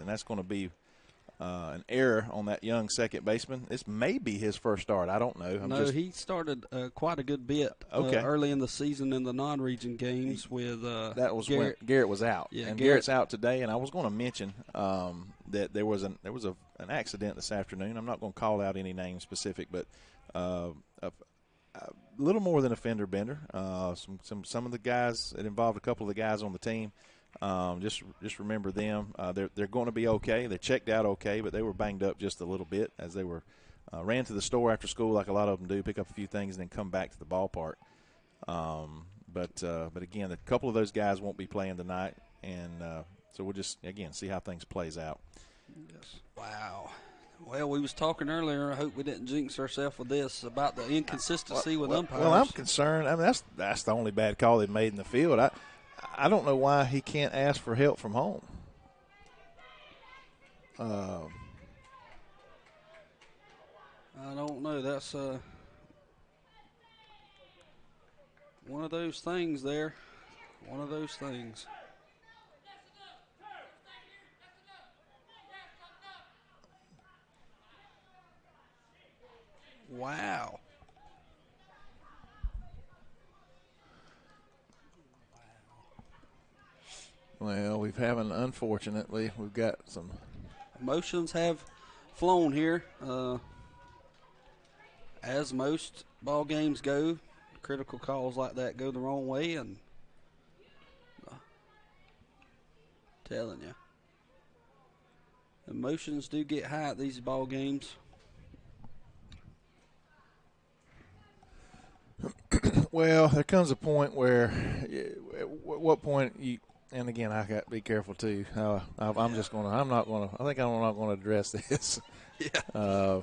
and that's going to be an error on that young second baseman. This may be his first start. I don't know. He started quite a good bit early in the season in the non-region games with that was Garrett. when Garrett was out. Yeah, and Garrett's out today. And I was going to mention that there was an accident this afternoon. I'm not going to call out any name specific, but a little more than a fender bender. Some of the guys, it involved a couple of the guys on the team. Just remember them. They're going to be okay. They checked out okay, but they were banged up just a little bit as they were ran to the store after school, like a lot of them do, pick up a few things, and then come back to the ballpark. But again, a couple of those guys won't be playing tonight, and so we'll just again see how things plays out. Yes. Wow. Well, we was talking earlier. I hope we didn't jinx ourselves with this about the inconsistency with umpires. Well, I'm concerned. I mean, that's the only bad call they've made in the field. I don't know why he can't ask for help from home. I don't know. That's one of those things there. One of those things. Wow. Well, unfortunately, we've got some emotions have flown here. As most ball games go, critical calls like that go the wrong way, and telling you, emotions do get high at these ball games. Well, there comes a point where, at what point you, and again, I got to be careful too. I'm not going to address this. Yeah.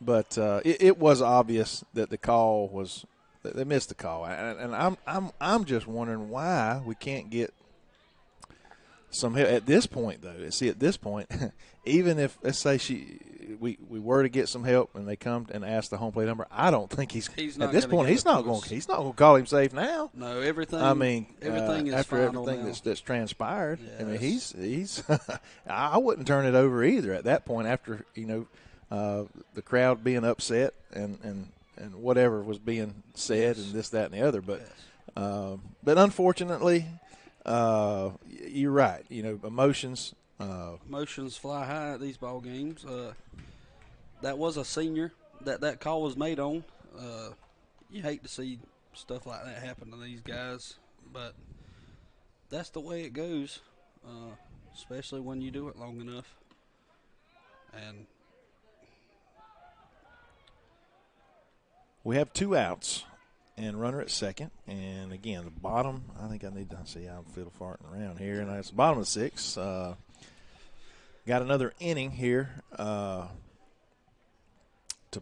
But it was obvious that the call was, they missed the call, and I'm just wondering why we can't get some help at this point, though. See, at this point, even if, let's say we were to get some help and they come and ask the home plate number, I don't think he's at this point he's not going to call him safe now. No, everything. I mean, everything is after everything that's transpired. Yes. I mean, he's I wouldn't turn it over either at that point after the crowd being upset and whatever was being said. Yes. And this, that, and the other. But yes. But unfortunately. You're right. Emotions. Emotions fly high at these ball games. That was a senior that call was made on. You hate to see stuff like that happen to these guys, but that's the way it goes, especially when you do it long enough. And we have 2 outs. And runner at second. And, again, the bottom, I think I need to see I'm fiddle farting around here. And that's the bottom of the 6th. Got another inning here to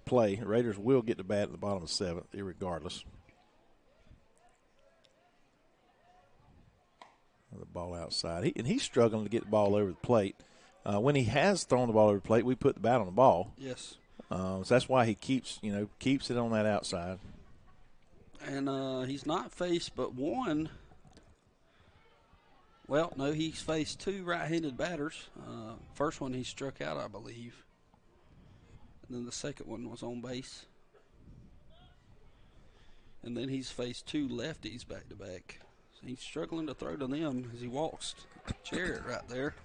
play. Raiders will get to bat at the bottom of the 7th, irregardless. The ball outside. He's struggling to get the ball over the plate. When he has thrown the ball over the plate, we put the bat on the ball. Yes. So that's why he keeps it on that outside. And he's not faced but one. Well, no, he's faced 2 right-handed batters. First one he struck out, I believe. And then the second one was on base. And then he's faced 2 lefties back-to-back. So he's struggling to throw to them as he walks Jarrett right there.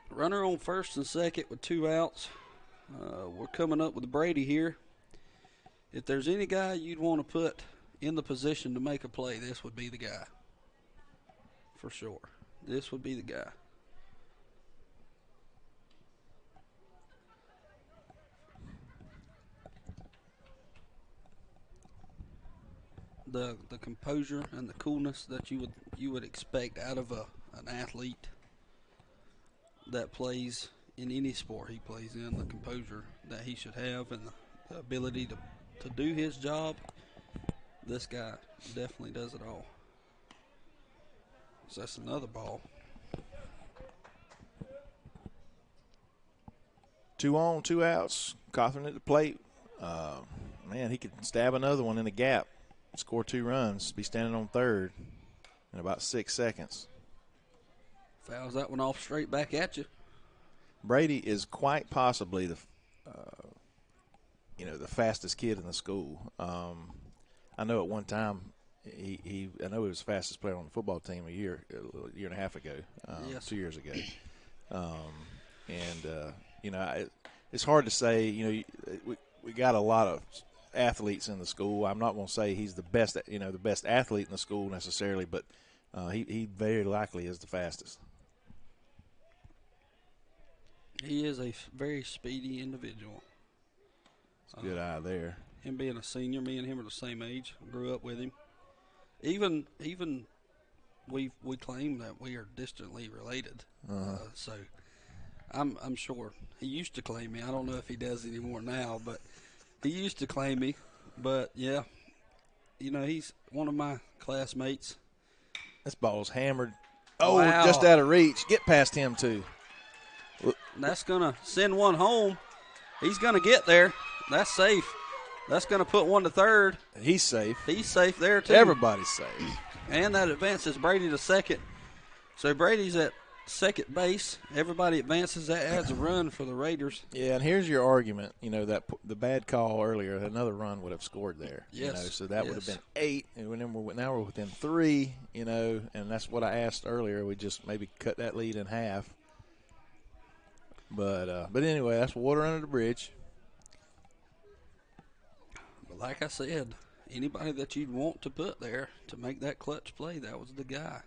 Runner on first and second with 2 outs. We're coming up with Brady here. If there's any guy you'd want to put in the position to make a play, this would be the guy. For sure. This would be the guy. The composure and the coolness that you would expect out of an athlete that plays in any sport he plays in, the composure that he should have and the ability to do his job. This guy definitely does it all. So that's another ball. 2 on, 2 outs. Cawthorn at the plate. Man, he could stab another one in the gap, score 2 runs, be standing on third in about 6 seconds. Fouls that one off straight back at you. Brady is quite possibly the fastest kid in the school. I know at one time I know he was the fastest player on the football team a year and a half ago, Yes. 2 years ago. It's hard to say. We got a lot of athletes in the school. I'm not going to say he's the best athlete in the school necessarily, but he very likely is the fastest. He is a very speedy individual. It's a good eye there. Him being a senior, me and him are the same age. Grew up with him. Even we claim that we are distantly related. So I'm sure he used to claim me. I don't know if he does anymore now, but he used to claim me. But yeah, he's one of my classmates. This ball's hammered. Oh, wow. Just out of reach. Get past him too. That's gonna send one home. He's gonna get there. That's safe. That's going to put one to third. He's safe. He's safe there, too. Everybody's safe. And that advances Brady to second. So Brady's at second base. Everybody advances. That adds a run for the Raiders. Yeah, and here's your argument. That the bad call earlier, another run would have scored there. Yes. So that would have been 8. And now we're within 3, and that's what I asked earlier. We just maybe cut that lead in half. But anyway, that's water under the bridge. Like I said, anybody that you'd want to put there to make that clutch play, that was the guy.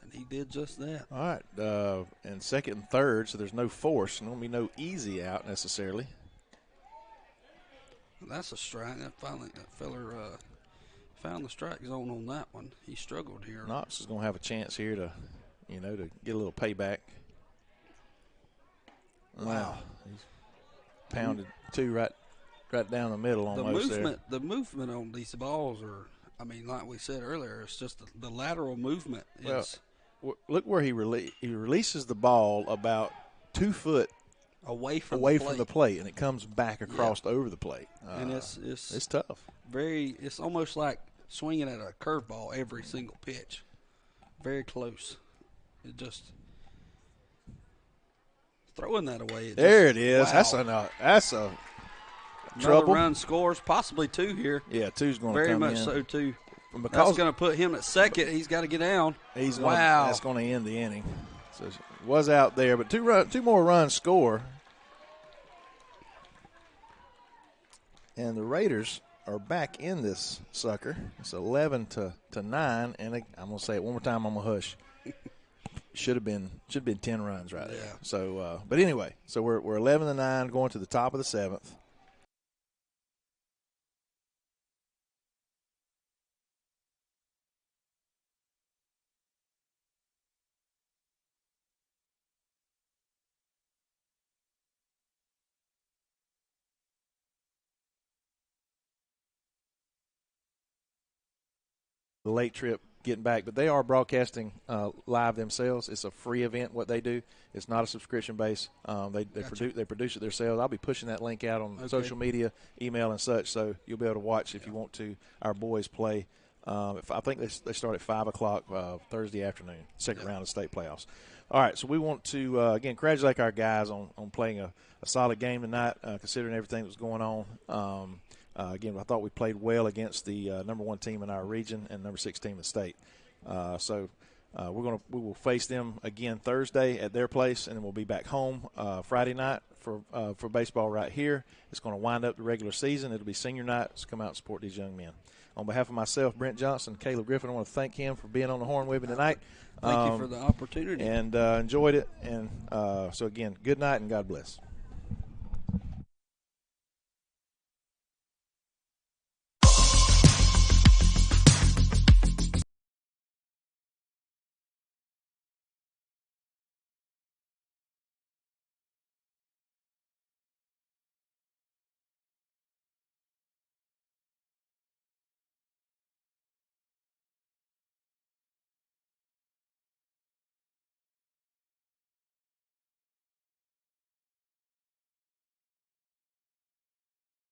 And he did just that. All right. And second and third, so there's no force. There's going to be no easy out necessarily. That's a strike. That feller found the strike zone on that one. He struggled here. Knox is going to have a chance here to get a little payback. Wow. He's pounded 2 right down the middle almost there. The movement on these balls are, like we said earlier, it's just the lateral movement. Look where he releases the ball about 2 foot away from the plate, and it comes back across over the plate. And it's tough. It's almost like swinging at a curveball every single pitch. Very close. It just throwing that away. It is. Wow. That's a Another run scores, possibly 2 here. Yeah, 2's going to very come much in. So too. Because that's going to put him at second. He's got to get down. That's going to end the inning. So it was out there, but 2 more runs score, and the Raiders are back in this sucker. It's 11-9, and I'm going to say it one more time. I'm going to hush. Should have been 10 runs right there. So, but anyway, so we're 11-9, going to the top of the 7th. The late trip getting back, but they are broadcasting live themselves. It's a free event. What they do, it's not a subscription base. They produce it themselves. I'll be pushing that link out on social media, email, and such. So you'll be able to watch if you want to. Our boys play. I think they start at 5:00 Thursday afternoon, second round of state playoffs. All right, so we want to again congratulate our guys on playing a solid game tonight, considering everything that was going on. Again, I thought we played well against the number 1 team in our region and number 6 team in the state. So we will face them again Thursday at their place, and then we'll be back home Friday night for baseball right here. It's going to wind up the regular season. It'll be senior night. So come out and support these young men. On behalf of myself, Brent Johnson, Caleb Griffin, I want to thank him for being on the horn with me tonight. Thank you for the opportunity. And enjoyed it. And so, again, good night and God bless.